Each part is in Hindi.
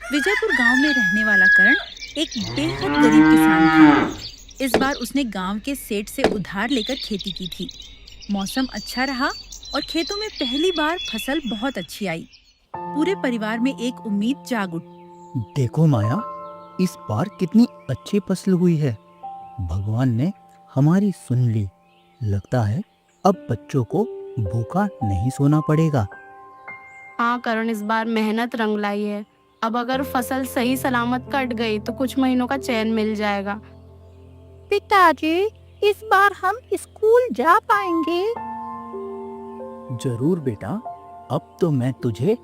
विजयपुर गांव में रहने वाला करण एक बेहद गरीब किसान था। इस बार उसने गांव के सेठ से उधार लेकर खेती की थी। मौसम अच्छा रहा और खेतों में पहली बार फसल बहुत अच्छी आई। पूरे परिवार में एक उम्मीद जाग उठी। देखो माया, इस बार कितनी अच्छी फसल हुई है। भगवान ने हमारी सुन ली। लगता है अब बच्चों को भूखा नहीं सोना पड़ेगा। हाँ करण, इस बार मेहनत रंग लाई है। अब अगर फसल सही सलामत कट गई तो कुछ महीनों का चैन मिल जाएगा। पिताजी, इस बार हम स्कूल जा पाएंगे? जरूर बेटा, अब तो मैं तुझे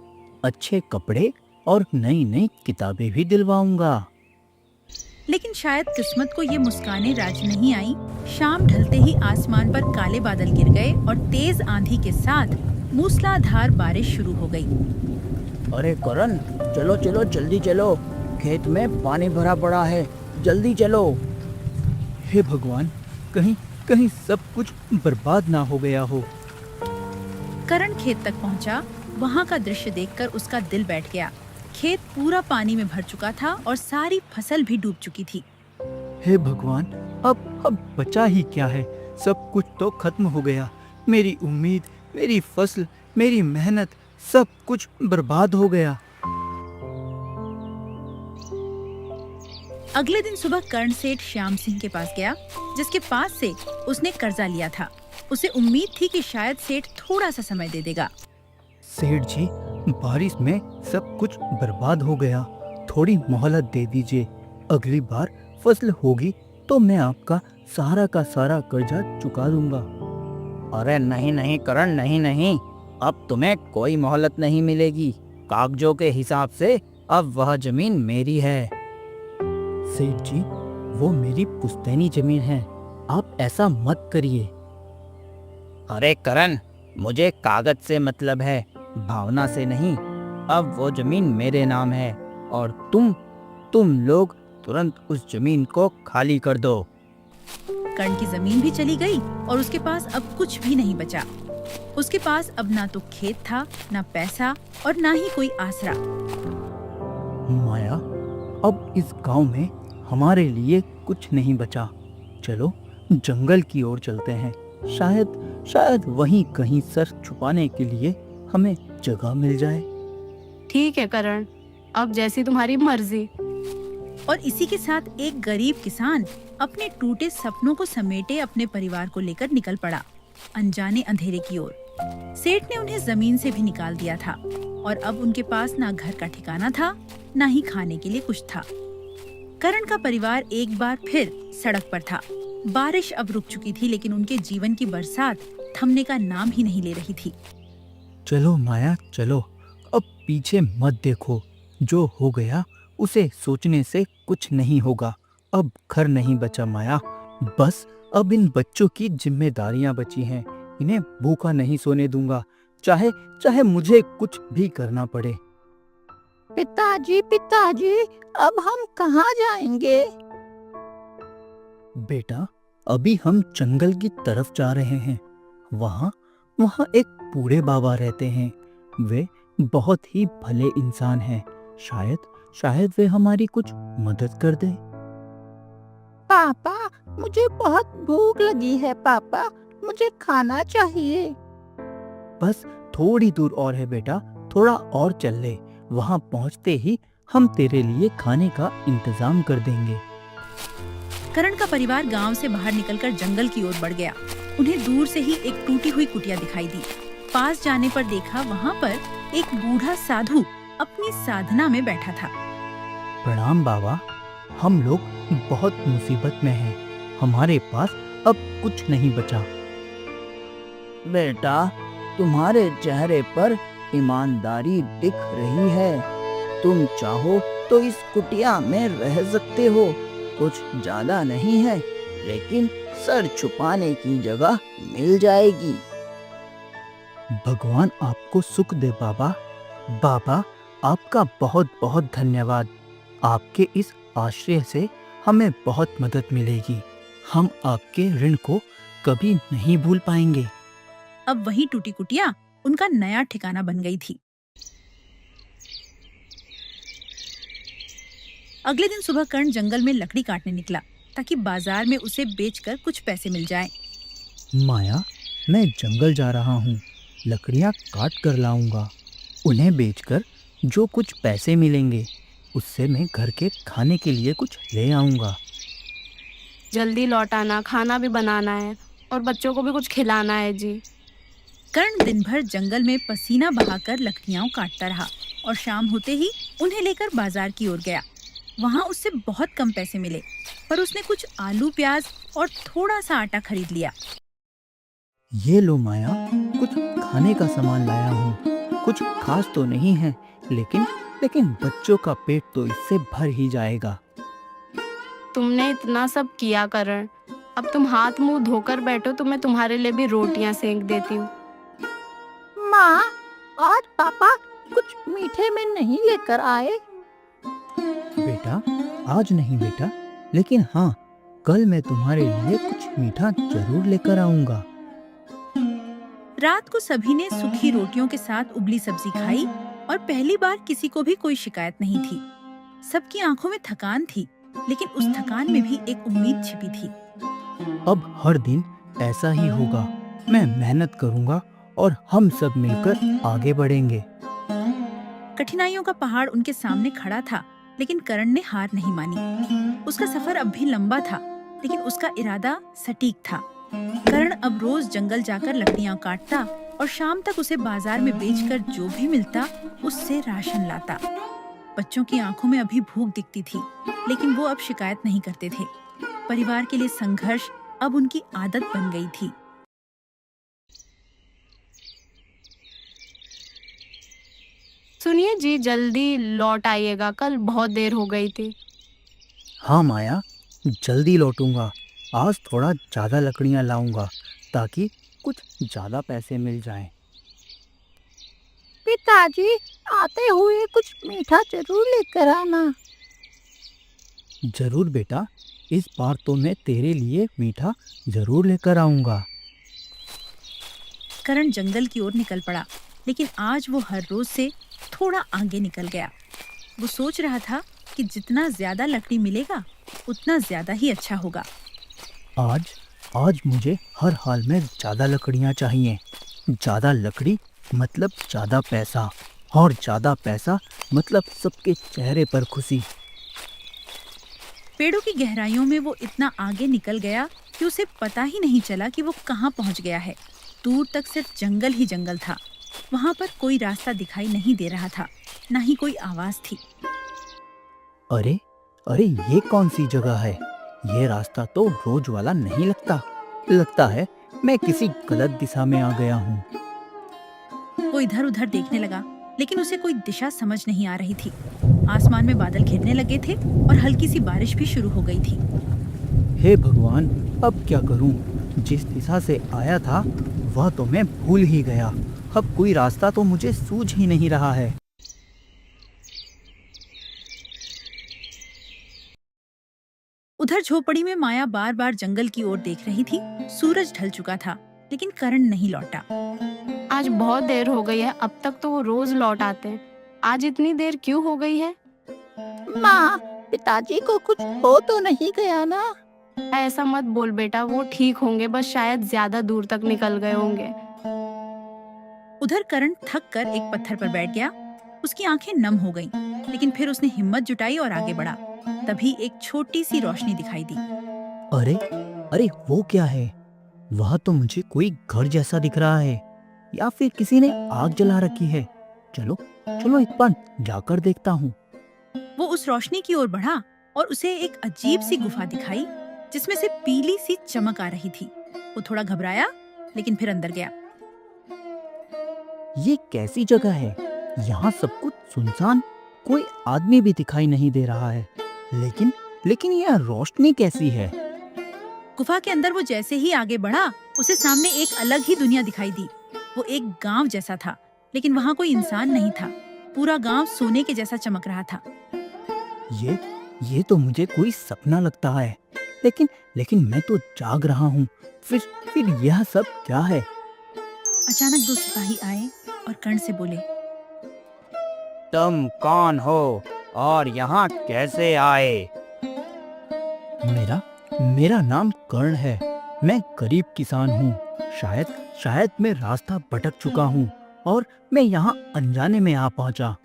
अच्छे कपड़े और नई नई किताबें भी दिलवाऊंगा। लेकिन शायद किस्मत को ये मुस्कानें राज नहीं आई। शाम ढलते ही आसमान पर काले बादल गिर गए और तेज आंधी के साथ मूसलाधार बारिश शुरू हो गई। अरे करण, चलो चलो जल्दी चलो, खेत में पानी भरा पड़ा है, जल्दी चलो। हे भगवान, कहीं कहीं सब कुछ बर्बाद ना हो गया हो। करण खेत तक पहुंचा। वहां का दृश्य देखकर उसका दिल बैठ गया। खेत पूरा पानी में भर चुका था और सारी फसल भी डूब चुकी थी। हे भगवान, अब बचा ही क्या है? सब कुछ तो खत्म हो गया। मेरी उम्मीद, मेरी फसल, मेरी मेहनत, सब कुछ बर्बाद हो गया। अगले दिन सुबह कर्ण सेठ श्याम सिंह के पास गया, जिसके पास से उसने कर्जा लिया था। उसे उम्मीद थी कि शायद सेठ थोड़ा सा समय दे देगा। सेठ जी, बारिश में सब कुछ बर्बाद हो गया, थोड़ी मोहलत दे दीजिए। अगली बार फसल होगी तो मैं आपका सारा का सारा कर्जा चुका दूंगा। अरे नहीं नहीं करण, नहीं नहीं, अब तुम्हें कोई मोहलत नहीं मिलेगी। कागजों के हिसाब से अब वह जमीन मेरी है। सेठ जी, वो मेरी पुश्तैनी जमीन है, आप ऐसा मत करिए। अरे करण, मुझे कागज से मतलब है, भावना से नहीं। अब वो जमीन मेरे नाम है और तुम लोग तुरंत उस जमीन को खाली कर दो। कर्ण की जमीन भी चली गई और उसके पास अब कुछ भी नहीं बचा। उसके पास अब ना तो खेत था, ना पैसा और ना ही कोई आसरा। माया, अब इस गांव में हमारे लिए कुछ नहीं बचा। चलो जंगल की ओर चलते हैं। शायद वहीं कहीं सर छुपाने के लिए हमें जगह मिल जाए। ठीक है करण, अब जैसी तुम्हारी मर्जी। और इसी के साथ एक गरीब किसान अपने टूटे सपनों को समेटे अपने परिवार को लेकर निकल पड़ा, अनजाने अंधेरे की ओर। सेठ ने उन्हें जमीन से भी निकाल दिया था और अब उनके पास ना घर का ठिकाना था, ना ही खाने के लिए कुछ था। करण का परिवार एक बार फिर सड़क पर था। बारिश अब रुक चुकी थी, लेकिन उनके जीवन की बरसात थमने का नाम ही नहीं ले रही थी। चलो माया चलो, अब पीछे मत देखो। जो हो गया उसे सोचने से कुछ नहीं होगा। अब घर नहीं बचा माया, बस अब इन बच्चों की जिम्मेदारियां बची हैं। इन्हें भूखा नहीं सोने दूंगा, चाहे मुझे कुछ भी करना पड़े। पिताजी, अब हम कहाँ जाएंगे? बेटा, अभी हम जंगल की तरफ जा रहे हैं। वहाँ एक बूढ़े बाबा रहते हैं। वे बहुत ही भले इंसान हैं। शायद वे हमारी कुछ मदद कर दे। पापा, मुझे बहुत भूख लगी है। पापा, मुझे खाना चाहिए। बस थोड़ी दूर और है बेटा, थोड़ा और चल ले। वहाँ पहुँचते ही हम तेरे लिए खाने का इंतजाम कर देंगे। करण का परिवार गांव से बाहर निकलकर जंगल की ओर बढ़ गया। उन्हें दूर से ही एक टूटी हुई कुटिया दिखाई दी। पास जाने पर देखा वहाँ पर एक बूढ़ा साधु अपनी साधना में बैठा था। प्रणाम बाबा, हम लोग बहुत मुसीबत में हैं। हमारे पास अब कुछ नहीं बचा। बेटा, तुम्हारे चेहरे पर ईमानदारी दिख रही है। तुम चाहो तो इस कुटिया में रह सकते हो। कुछ ज्यादा नहीं है, लेकिन सर छुपाने की जगह मिल जाएगी। भगवान आपको सुख दे बाबा। बाबा, आपका बहुत बहुत धन्यवाद। आपके इस आश्रय से हमें बहुत मदद मिलेगी। हम आपके ऋण को कभी नहीं भूल पाएंगे। अब वही टूटी कुटिया उनका नया ठिकाना बन गई थी। अगले दिन सुबह कर्ण जंगल में लकड़ी काटने निकला ताकि बाजार में उसे बेचकर कुछ पैसे मिल जाएं। माया, मैं जंगल जा रहा हूँ, लकड़ियाँ काट कर लाऊंगा। उन्हें बेचकर जो कुछ पैसे मिलेंगे उससे मैं घर के खाने के लिए कुछ ले आऊंगा। जल्दी लौट आना, खाना भी बनाना है और बच्चों को भी कुछ खिलाना है जी। कर्ण दिन भर जंगल में पसीना बहाकर लकड़ियां काटता रहा और शाम होते ही उन्हें लेकर बाजार की ओर गया। वहां उससे बहुत कम पैसे मिले, पर उसने कुछ आलू, प्याज और थोड़ा सा आटा खरीद लिया। ये लो माया, कुछ खाने का सामान लाया हूँ। कुछ खास तो नहीं है, लेकिन बच्चों का पेट तो इससे भर ही जाएगा। तुमने इतना सब किया करण, अब तुम हाथ मुंह धोकर बैठो तो मैं तुम्हारे लिए भी रोटियां सेंक देती हूँ। माँ, आज पापा कुछ मीठे में नहीं लेकर आए। बेटा, आज नहीं बेटा, लेकिन हाँ, कल मैं तुम्हारे लिए कुछ मीठा जरूर लेकर आऊंगा। रात को सभी ने सूखी रोटियों के साथ उबली सब्जी खाई और पहली बार किसी को भी कोई शिकायत नहीं थी। सबकी आंखों में थकान थी, लेकिन उस थकान में भी एक उम्मीद छिपी थी। अब हर दिन ऐसा ही होगा। मैं मेहनत करूंगा और हम सब मिलकर आगे बढ़ेंगे। कठिनाइयों का पहाड़ उनके सामने खड़ा था, लेकिन कर्ण ने हार नहीं मानी। उसका सफर अब भी लंबा था, लेकिन उसका इरादा सटीक था। कर्ण अब रोज जंगल जाकर लकड़ियां काटता और शाम तक उसे बाजार में बेचकर जो भी मिलता उससे राशन लाता। बच्चों की आंखों में अभी भूख दिखती थी, लेकिन वो अब शिकायत नहीं करते थे। परिवार के लिए संघर्ष अब उनकी आदत बन गई थी। सुनिए जी, जल्दी लौट आइएगा, कल बहुत देर हो गई थी। हाँ माया, जल्दी लौटूंगा। आज थोड़ा ज्यादा लकड़ियां लाऊंगा ताकि कुछ ज्यादा पैसे मिल जाएं। पिताजी, आते हुए कुछ मीठा जरूर लेकर आना। जरूर बेटा, इस बार तो मैं तेरे लिए मीठा जरूर लेकर आऊंगा। कर्ण जंगल की ओर निकल पड़ा, लेकिन आज वो हर रोज से थोड़ा आगे निकल गया। वो सोच रहा था कि जितना ज्यादा लकड़ी मिलेगा उतना ज्यादा ही अच्छा होगा। आज मुझे हर हाल में ज्यादा लकड़ियां चाहिए। ज्यादा लकड़ी मतलब ज्यादा पैसा, और ज्यादा पैसा मतलब सबके चेहरे पर खुशी। पेड़ों की गहराइयों में वो इतना आगे निकल गया कि उसे पता ही नहीं चला कि वो कहाँ पहुँच गया है। दूर तक सिर्फ जंगल ही जंगल था। वहाँ पर कोई रास्ता दिखाई नहीं दे रहा था, न ही कोई आवाज थी। अरे अरे, ये कौन सी जगह है? ये रास्ता तो रोज वाला नहीं लगता है मैं किसी गलत दिशा में आ गया हूँ। वो इधर उधर देखने लगा, लेकिन उसे कोई दिशा समझ नहीं आ रही थी। आसमान में बादल घिरने लगे थे और हल्की सी बारिश भी शुरू हो गई थी। हे भगवान, अब क्या करूँ? जिस दिशा से आया था वह तो मैं भूल ही गया। अब कोई रास्ता तो मुझे सूझ ही नहीं रहा है। उधर झोपड़ी में माया बार बार जंगल की ओर देख रही थी। सूरज ढल चुका था, लेकिन कर्ण नहीं लौटा। आज बहुत देर हो गई है, अब तक तो वो रोज लौट आते हैं। आज इतनी देर क्यों हो गई है? माँ, पिताजी को कुछ हो तो नहीं गया ना? ऐसा मत बोल बेटा, वो ठीक होंगे, बस शायद ज्यादा दूर तक निकल गए होंगे। उधर कर्ण थक कर एक पत्थर पर बैठ गया। उसकी आंखें नम हो गईं, लेकिन फिर उसने हिम्मत जुटाई और आगे बढ़ा। तभी एक छोटी सी रोशनी दिखाई दी। अरे वो क्या है? वह तो मुझे कोई घर जैसा दिख रहा है, या फिर किसी ने आग जला रखी है। चलो एक बार जाकर देखता हूँ। वो उस रोशनी की ओर बढ़ा और उसे एक अजीब सी गुफा दिखाई, जिसमें से पीली सी चमक आ रही थी। वो थोड़ा घबराया, लेकिन फिर अंदर गया। ये कैसी जगह है? यहाँ सब कुछ सुनसान, कोई आदमी भी दिखाई नहीं दे रहा है। लेकिन यह रोशनी कैसी है? गुफा के अंदर वो जैसे ही आगे बढ़ा, उसे सामने एक अलग ही दुनिया दिखाई दी। वो एक गांव जैसा था, लेकिन वहाँ कोई इंसान नहीं था। पूरा गांव सोने के जैसा चमक रहा था। ये तो मुझे कोई सपना लगता है, लेकिन मैं तो जाग रहा हूँ। फिर यह सब क्या है? अचानक दो सिपाही आए और कर्ण से बोले, तुम कौन हो? और यहाँ कैसे आए? मेरा मेरा नाम कर्ण है। मैं गरीब किसान हूँ। शायद शायद मैं रास्ता भटक चुका हूँ और मैं यहाँ अनजाने में आ पहुँचा।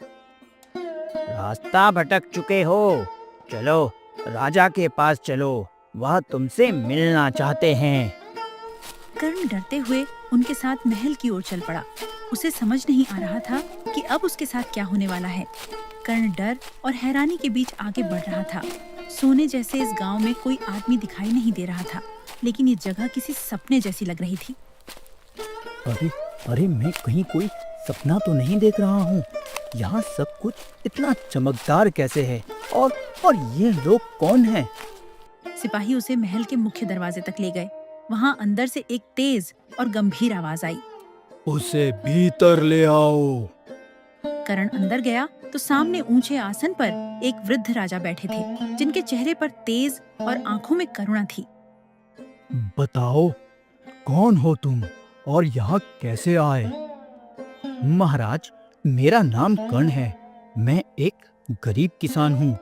रास्ता भटक चुके हो? चलो राजा के पास चलो, वह तुमसे मिलना चाहते हैं। कर्ण डरते हुए उनके साथ महल की ओर चल पड़ा। उसे समझ नहीं आ रहा था कि अब उसके साथ क्या होने वाला है। कर्ण डर और हैरानी के बीच आगे बढ़ रहा था। सोने जैसे इस गांव में कोई आदमी दिखाई नहीं दे रहा था, लेकिन ये जगह किसी सपने जैसी लग रही थी। अरे अरे, मैं कहीं कोई सपना तो नहीं देख रहा हूँ। यहाँ सब कुछ इतना चमकदार कैसे है? और ये लोग कौन हैं? सिपाही उसे महल के मुख्य दरवाजे तक ले गए। वहाँ अंदर से एक तेज और गंभीर आवाज आई। उसे भीतर ले आओ। कर्ण अंदर गया तो सामने ऊंचे आसन पर एक वृद्ध राजा बैठे थे, जिनके चेहरे पर तेज और आंखों में करुणा थी। बताओ, कौन हो तुम और यहाँ कैसे आए? महाराज, मेरा नाम कर्ण है। मैं एक गरीब किसान हूँ।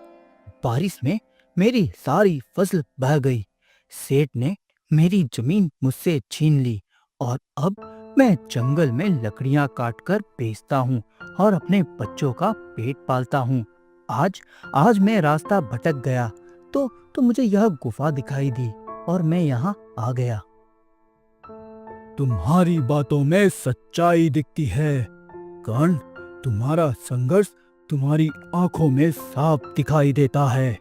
बारिश में मेरी सारी फसल बह गई। सेठ ने मेरी जमीन मुझसे छीन ली और अब मैं जंगल में लकड़ियाँ काटकर बेचता हूँ और अपने बच्चों का पेट पालता हूँ। आज मैं रास्ता भटक गया तो मुझे यह गुफा दिखाई दी और मैं यहाँ आ गया। तुम्हारी बातों में सच्चाई दिखती है कर्ण। तुम्हारा संघर्ष तुम्हारी आंखों में साफ दिखाई देता है।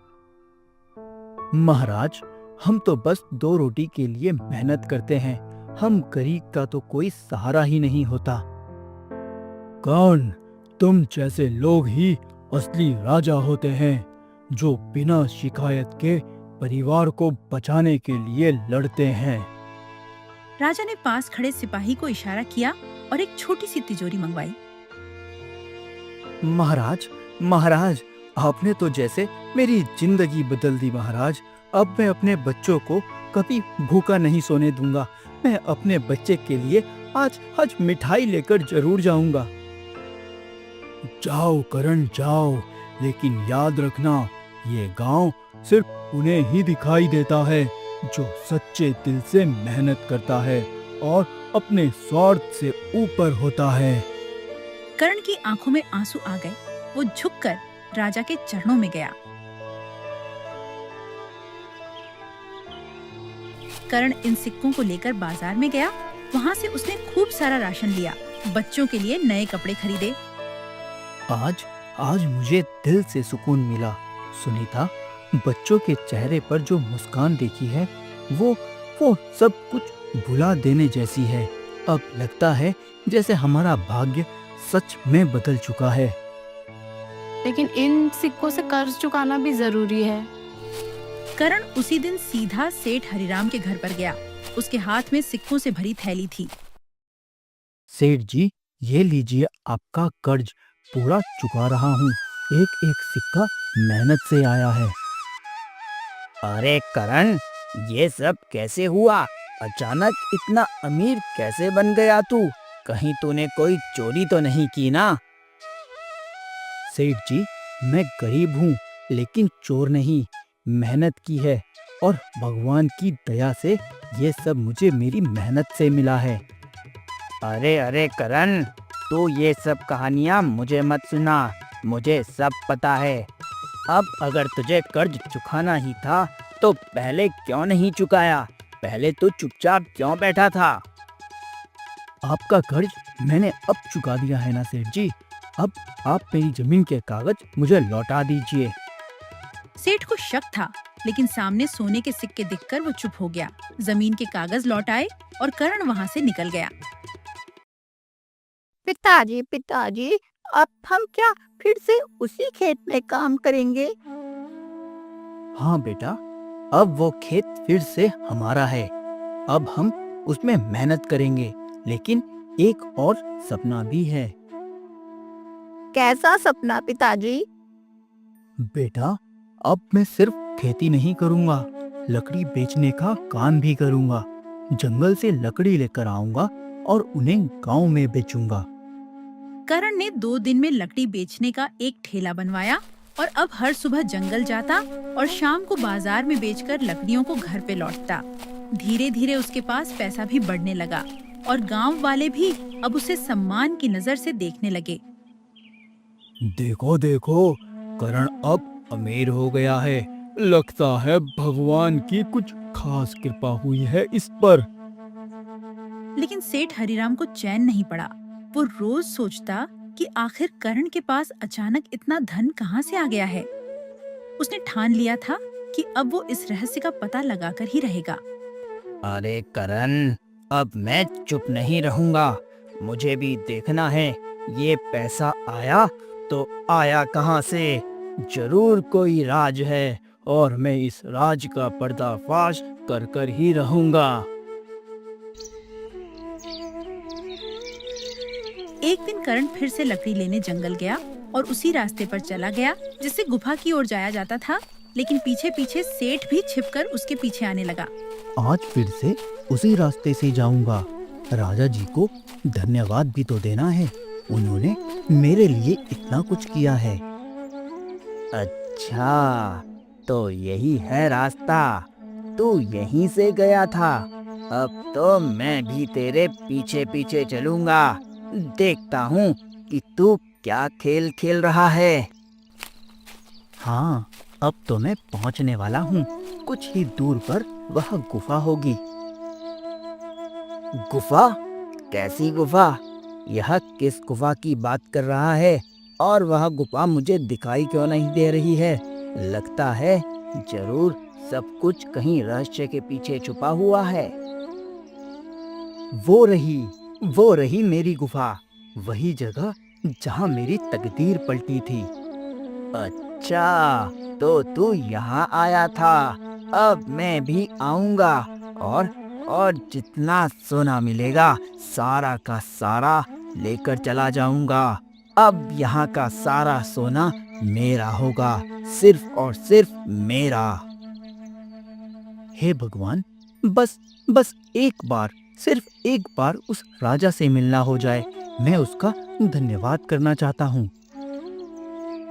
महाराज, हम तो बस 2 रोटी के लिए मेहनत करते हैं। हम गरीब का तो कोई सहारा ही नहीं होता। कर्ण, तुम जैसे लोग ही असली राजा होते हैं, जो बिना शिकायत के परिवार को बचाने के लिए लड़ते हैं। राजा ने पास खड़े सिपाही को इशारा किया और एक छोटी सी तिजोरी मंगवाई। महाराज, आपने तो जैसे मेरी जिंदगी बदल दी महाराज। अब मैं अपने बच्चों को कभी भूखा नहीं सोने दूंगा। मैं अपने बच्चे के लिए आज मिठाई लेकर जरूर जाऊंगा। जाओ करण, जाओ, लेकिन याद रखना, ये गांव सिर्फ उन्हें ही दिखाई देता है जो सच्चे दिल से मेहनत करता है और अपने स्वार्थ से ऊपर होता है। कर्ण की आंखों में आंसू आ गए। वो झुककर राजा के चरणों में गया। कर्ण इन सिक्कों को लेकर बाजार में गया। वहाँ से उसने खूब सारा राशन लिया, बच्चों के लिए नए कपड़े खरीदे। आज मुझे दिल से सुकून मिला। सुनीता, बच्चों के चेहरे पर जो मुस्कान देखी है, वो सब कुछ भुला देने जैसी है। अब लगता है जैसे हमारा भाग्य सच में बदल चुका है। लेकिन इन सिक्कों से कर्ज चुकाना भी जरूरी है। कर्ण उसी दिन सीधा सेठ हरिराम के घर पर गया। उसके हाथ में सिक्कों से भरी थैली थी। सेठ जी, ये लीजिए आपका कर्ज, पूरा चुका रहा हूँ। एक एक सिक्का मेहनत से आया है। अरे करण, ये सब कैसे हुआ? अचानक इतना अमीर कैसे बन गया तू? कहीं तूने कोई चोरी तो नहीं की ना? सेठ जी, मैं गरीब हूँ, लेकिन चोर नहीं। मेहनत की है और भगवान की दया से ये सब मुझे मेरी मेहनत से मिला है। अरे करण, तू ये सब कहानियाँ मुझे मत सुना। मुझे सब पता है। अब अगर तुझे कर्ज चुकाना ही था तो पहले क्यों नहीं चुकाया? पहले तो चुपचाप क्यों बैठा था? आपका कर्ज मैंने अब चुका दिया है ना सेठ जी। अब आप मेरी जमीन के कागज मुझे लौटा दीजिए। सेठ को शक था, लेकिन सामने सोने के सिक्के दिखकर वो चुप हो गया। जमीन के कागज लौटाए और कर्ण वहाँ से निकल गया। पिताजी, अब हम क्या फिर से उसी खेत में काम करेंगे? हाँ बेटा, अब वो खेत फिर से हमारा है। अब हम उसमें मेहनत करेंगे, लेकिन एक और सपना भी है। कैसा सपना पिताजी? बेटा, अब मैं सिर्फ खेती नहीं करूंगा, लकड़ी बेचने का काम भी करूंगा। जंगल से लकड़ी लेकर आऊंगा और उन्हें गांव में बेचूंगा। कर्ण ने 2 दिन में लकड़ी बेचने का एक ठेला बनवाया और अब हर सुबह जंगल जाता और शाम को बाजार में बेचकर लकड़ियों को घर पे लौटता। धीरे धीरे उसके पास पैसा भी बढ़ने लगा और गांव वाले भी अब उसे सम्मान की नजर से देखने लगे। देखो देखो, करण अब अमीर हो गया है। लगता है भगवान की कुछ खास कृपा हुई है इस पर। लेकिन सेठ हरिराम को चैन नहीं पड़ा। वो रोज सोचता कि आखिर करण के पास अचानक इतना धन कहाँ से आ गया है। उसने ठान लिया था कि अब वो इस रहस्य का पता लगाकर ही रहेगा। अरे करण, अब मैं चुप नहीं रहूंगा। मुझे भी देखना है ये पैसा आया तो आया कहाँ से। जरूर कोई राज है और मैं इस राज का पर्दाफाश कर कर ही रहूंगा। एक दिन करण फिर से लकड़ी लेने जंगल गया और उसी रास्ते पर चला गया जिससे गुफा की ओर जाया जाता था। लेकिन पीछे पीछे सेठ भी छिपकर उसके पीछे आने लगा। आज फिर से उसी रास्ते से जाऊंगा। राजा जी को धन्यवाद भी तो देना है, उन्होंने मेरे लिए इतना कुछ किया है। अच्छा, तो यही है रास्ता। तू यहीं से गया था। अब तो मैं भी तेरे पीछे पीछे चलूंगा। देखता हूँ कि तू क्या खेल खेल रहा है। हाँ, अब तो मैं पहुंचने वाला हूँ। कुछ ही दूर पर वह गुफा होगी। गुफा? कैसी गुफा? यह किस गुफा की बात कर रहा है? और वह गुफा मुझे दिखाई क्यों नहीं दे रही है? लगता है जरूर सब कुछ कहीं रहस्य के पीछे छुपा हुआ है। वो रही मेरी गुफा, वही जगह जहाँ मेरी तकदीर पलटी थी। अच्छा, तो तू यहाँ आया था। अब मैं भी आऊंगा और जितना सोना मिलेगा सारा का सारा लेकर चला जाऊंगा। अब यहाँ का सारा सोना मेरा होगा, सिर्फ और सिर्फ मेरा। हे भगवान, बस सिर्फ एक बार उस राजा से मिलना हो जाए। मैं उसका धन्यवाद करना चाहता हूँ।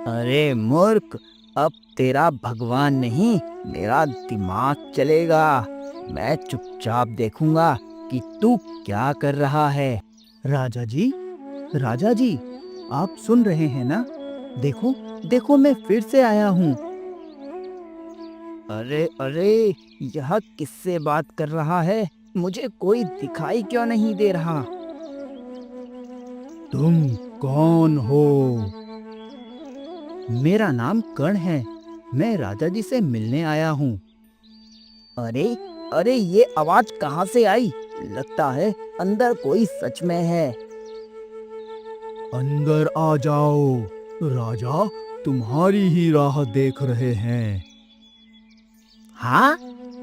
अरे मूर्ख, अब तेरा भगवान नहीं मेरा दिमाग चलेगा। मैं चुपचाप देखूंगा कि तू क्या कर रहा है। राजा जी, आप सुन रहे हैं ना? देखो मैं फिर से आया हूँ। अरे, यह किससे बात कर रहा है? मुझे कोई दिखाई क्यों नहीं दे रहा? तुम कौन हो? मेरा नाम कर्ण है। मैं राजा जी से मिलने आया हूँ। अरे, ये आवाज कहाँ से आई? लगता है अंदर कोई सच में है। अंदर आ जाओ, राजा तुम्हारी ही राह देख रहे हैं। हाँ,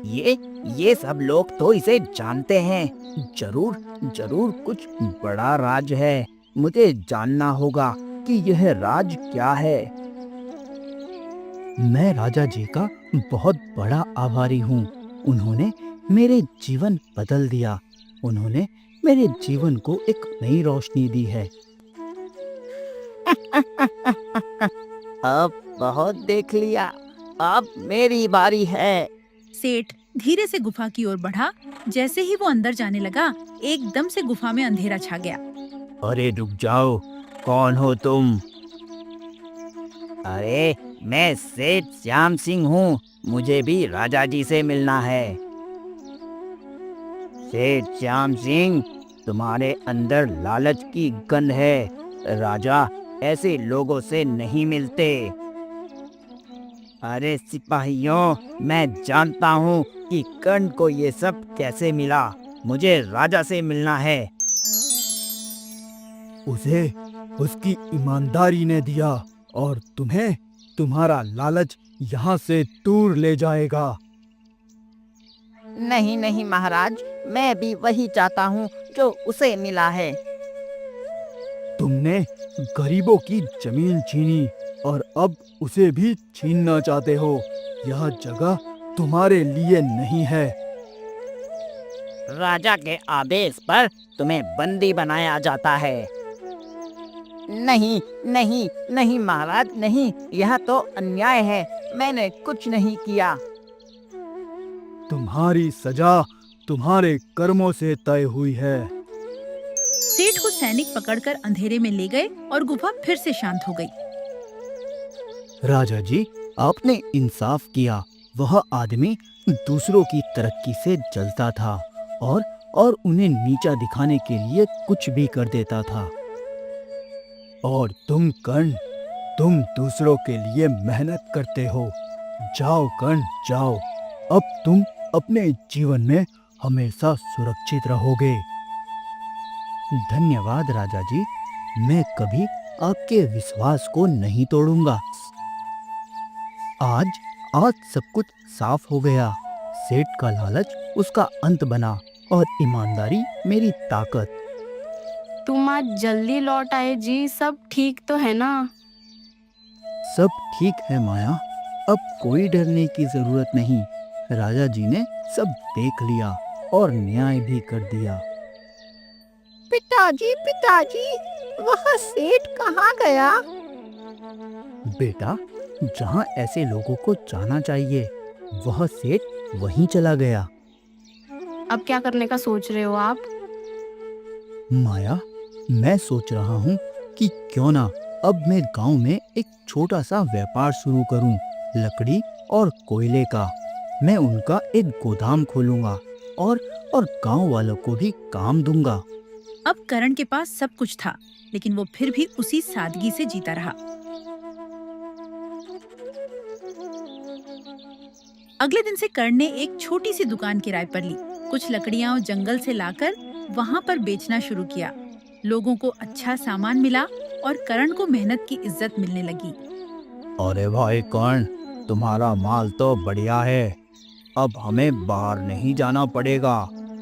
ये सब लोग तो इसे जानते हैं। जरूर कुछ बड़ा राज है। मुझे जानना होगा कि यह राज क्या है। मैं राजा जी का बहुत बड़ा आभारी हूँ। उन्होंने मेरे जीवन बदल दिया। उन्होंने मेरे जीवन को एक नई रोशनी दी है। अब बहुत देख लिया, अब मेरी बारी है। सेठ धीरे से गुफा की ओर बढ़ा। जैसे ही वो अंदर जाने लगा, एकदम से गुफा में अंधेरा छा गया। अरे रुक जाओ, कौन हो तुम? अरे, मैं सेठ श्याम सिंह हूँ। मुझे भी राजा जी से मिलना है। सेठ श्याम सिंह, तुम्हारे अंदर लालच की गंध है। राजा ऐसे लोगों से नहीं मिलते। अरे सिपाहियों, मैं जानता हूँ कि कर्ण को ये सब कैसे मिला। मुझे राजा से मिलना है। उसे उसकी ईमानदारी ने दिया और तुम्हें तुम्हारा लालच यहाँ से दूर ले जाएगा। नहीं महाराज, मैं भी वही चाहता हूँ जो उसे मिला है। तुमने गरीबों की जमीन छीनी और अब उसे भी छीनना चाहते हो। यह जगह तुम्हारे लिए नहीं है। राजा के आदेश पर तुम्हें बंदी बनाया जाता है। नहीं नहीं नहीं महाराज नहीं, यह तो अन्याय है। मैंने कुछ नहीं किया। तुम्हारी सजा तुम्हारे कर्मों से तय हुई है। सेठ को सैनिक पकड़कर अंधेरे में ले गए और गुफा फिर से शांत हो गई। राजा जी, आपने इंसाफ किया। वह आदमी दूसरों की तरक्की से जलता था और उन्हें नीचा दिखाने के लिए कुछ भी कर देता था। और तुम कर्ण, तुम दूसरों के लिए मेहनत करते हो। जाओ कर्ण, जाओ। अब तुम अपने जीवन में हमेशा सुरक्षित रहोगे। धन्यवाद राजा जी, मैं कभी आपके विश्वास को नहीं तोड़ूंगा। आज सब कुछ साफ हो गया। सेठ का लालच उसका अंत बना और ईमानदारी मेरी ताकत। तुम आज जल्दी लौट आए जी, सब ठीक तो है ना? सब ठीक है माया, अब कोई डरने की जरूरत नहीं। राजा जी ने सब देख लिया और न्याय भी कर दिया। पिताजी, पिताजी, वह सेठ कहाँ गया? बेटा, जहाँ ऐसे लोगों को जाना चाहिए, वह सेठ वहीं चला गया। अब क्या करने का सोच रहे हो आप? माया, मैं सोच रहा हूँ कि क्यों ना अब मैं गांव में एक छोटा सा व्यापार शुरू करूँ, लकड़ी और कोयले का। मैं उनका एक गोदाम खोलूंगा और गांव वालों को भी काम दूंगा। अब करण के पास सब कुछ था, लेकिन वो फिर भी उसी सादगी से जीता रहा। अगले दिन से कर्ण ने एक छोटी सी दुकान किराए पर ली। कुछ लकड़ियां जंगल से लाकर वहां पर बेचना शुरू किया। लोगों को अच्छा सामान मिला और करण को मेहनत की इज्जत मिलने लगी। अरे भाई कर्ण, तुम्हारा माल तो बढ़िया है। अब हमें बाहर नहीं जाना पड़ेगा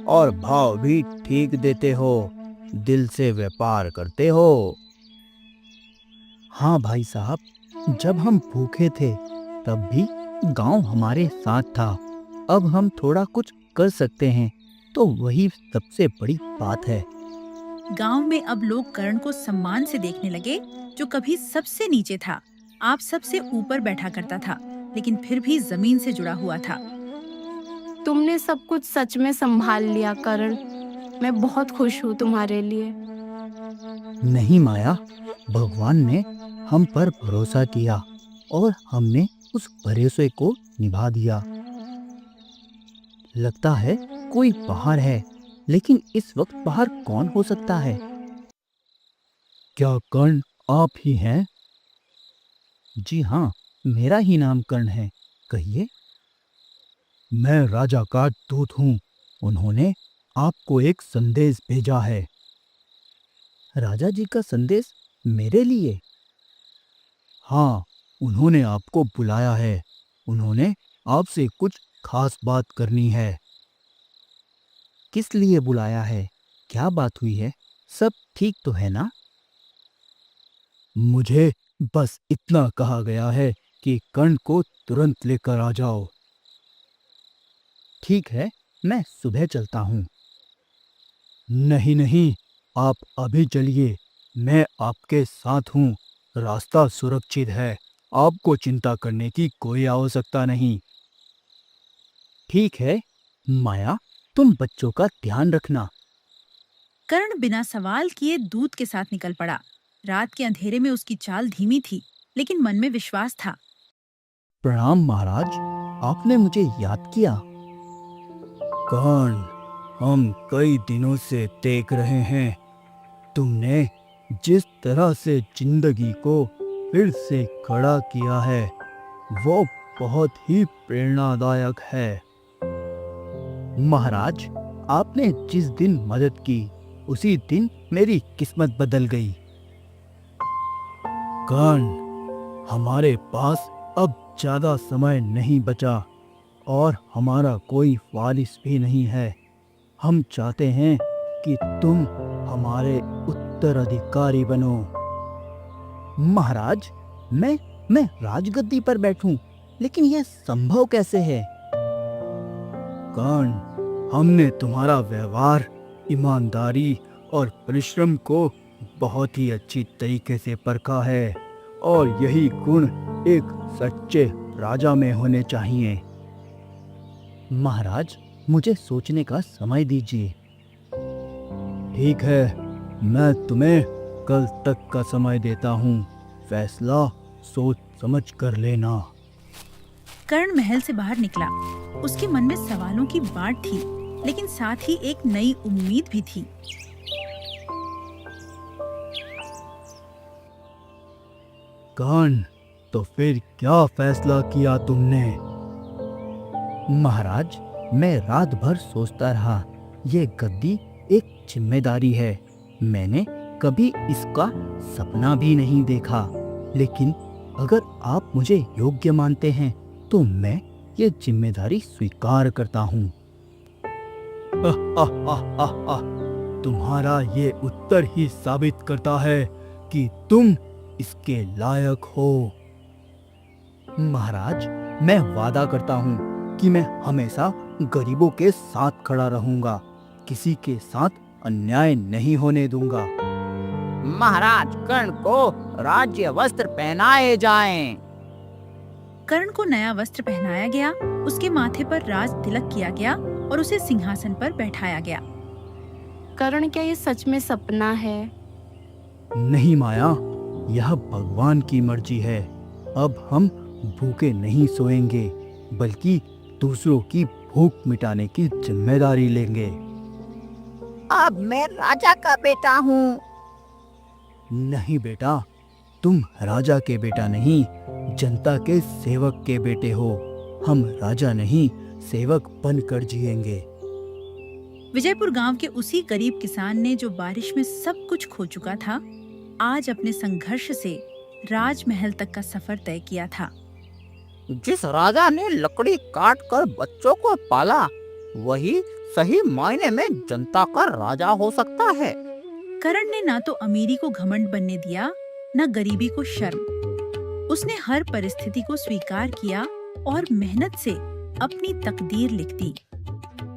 और भाव भी ठीक देते हो। दिल से व्यापार करते हो। हाँ भाई साहब, जब हम भूखे थे तब भी गांव हमारे साथ था। अब हम थोड़ा कुछ कर सकते हैं तो वही सबसे बड़ी बात है। गांव में अब लोग करण को सम्मान से देखने लगे, जो कभी सबसे नीचे था। आप सबसे ऊपर बैठा करता था, लेकिन फिर भी जमीन से जुड़ा हुआ था। तुमने सब कुछ सच में संभाल लिया करण। मैं बहुत खुश हूँ तुम्हारे लिए। नहीं माया, भगवान ने हम पर भरोसा किया और हमने उस भरोसे को निभा दिया। लगता है कोई बाहर है, लेकिन इस वक्त बाहर कौन हो सकता है? क्या कर्ण आप ही हैं? जी हाँ, मेरा ही नाम कर्ण है। कहिए। मैं राजा का दूत हूँ। उन्होंने आपको एक संदेश भेजा है। राजा जी का संदेश मेरे लिए? हाँ, उन्होंने आपको बुलाया है। उन्होंने आपसे कुछ खास बात करनी है। किस लिए बुलाया है? क्या बात हुई है? सब ठीक तो है ना? मुझे बस इतना कहा गया है कि कर्ण को तुरंत लेकर आ जाओ। ठीक है, मैं सुबह चलता हूँ। नहीं नहीं, आप अभी चलिए। मैं आपके साथ हूँ। रास्ता सुरक्षित है। आपको चिंता करने की कोई आवश्यकता नहीं। ठीक है माया, तुम बच्चों का ध्यान रखना। कर्ण बिना सवाल किए दूत के साथ निकल पड़ा। रात के अंधेरे में उसकी चाल धीमी थी, लेकिन मन में विश्वास था। प्रणाम महाराज, आपने मुझे याद किया। कर्ण, हम कई दिनों से देख रहे हैं। तुमने जिस तरह से जिंदगी को फिर से खड़ा किया है, वो बहुत ही प्रेरणादायक है। महाराज, आपने जिस दिन मदद की, उसी दिन मेरी किस्मत बदल गई। कर्ण, हमारे पास अब ज्यादा समय नहीं बचा और हमारा कोई वारिस भी नहीं है। हम चाहते हैं कि तुम हमारे उत्तराधिकारी बनो। महाराज, मैं राजगद्दी पर बैठूं, लेकिन यह संभव कैसे है? कर्ण, हमने तुम्हारा व्यवहार, ईमानदारी और परिश्रम को बहुत ही अच्छी तरीके से परखा है और यही गुण एक सच्चे राजा में होने चाहिए। महाराज, मुझे सोचने का समय दीजिए। ठीक है, मैं तुम्हें कल तक का समय देता हूँ। फैसला सोच समझ कर लेना। कर्ण महल से बाहर निकला। उसके मन में सवालों की बाढ़ थी, लेकिन साथ ही एक नई उम्मीद भी थी। कर्ण, तो फिर क्या फैसला किया तुमने? महाराज, मैं रात भर सोचता रहा। ये गद्दी एक जिम्मेदारी है। मैंने कभी इसका सपना भी नहीं देखा, लेकिन अगर आप मुझे योग्य मानते हैं तो मैं ये जिम्मेदारी स्वीकार करता हूँ। तुम्हारा ये उत्तर ही साबित करता है कि तुम इसके लायक हो। महाराज, मैं वादा करता हूँ कि मैं हमेशा गरीबों के साथ खड़ा रहूंगा। किसी के साथ अन्याय नहीं होने दूंगा। महाराज, कर्ण को राज्य वस्त्र पहनाए जाएं। कर्ण को नया वस्त्र पहनाया गया, उसके माथे पर राज तिलक किया गया और उसे सिंहासन पर बैठाया गया। कर्ण, क्या ये सच में सपना है? नहीं माया, यह भगवान की मर्जी है। अब हम भूखे नहीं सोएंगे, बल्कि दूसरों की भूख मिटाने की जिम्मेदारी लेंगे। अब मैं राजा का बेटा हूँ। नहीं बेटा, तुम राजा के बेटा नहीं, जनता के सेवक के बेटे हो। हम राजा नहीं, सेवक बनकर जिएंगे। विजयपुर गांव के उसी गरीब किसान ने, जो बारिश में सब कुछ खो चुका था, आज अपने संघर्ष से राजमहल तक का सफर तय किया था। जिस राजा ने लकड़ी काट कर बच्चों को पाला, वही सही मायने में जनता का राजा हो सकता है। कर्ण ने ना तो अमीरी को घमंड बनने दिया, न गरीबी को शर्म। उसने हर परिस्थिति को स्वीकार किया और मेहनत से अपनी तकदीर लिख दी।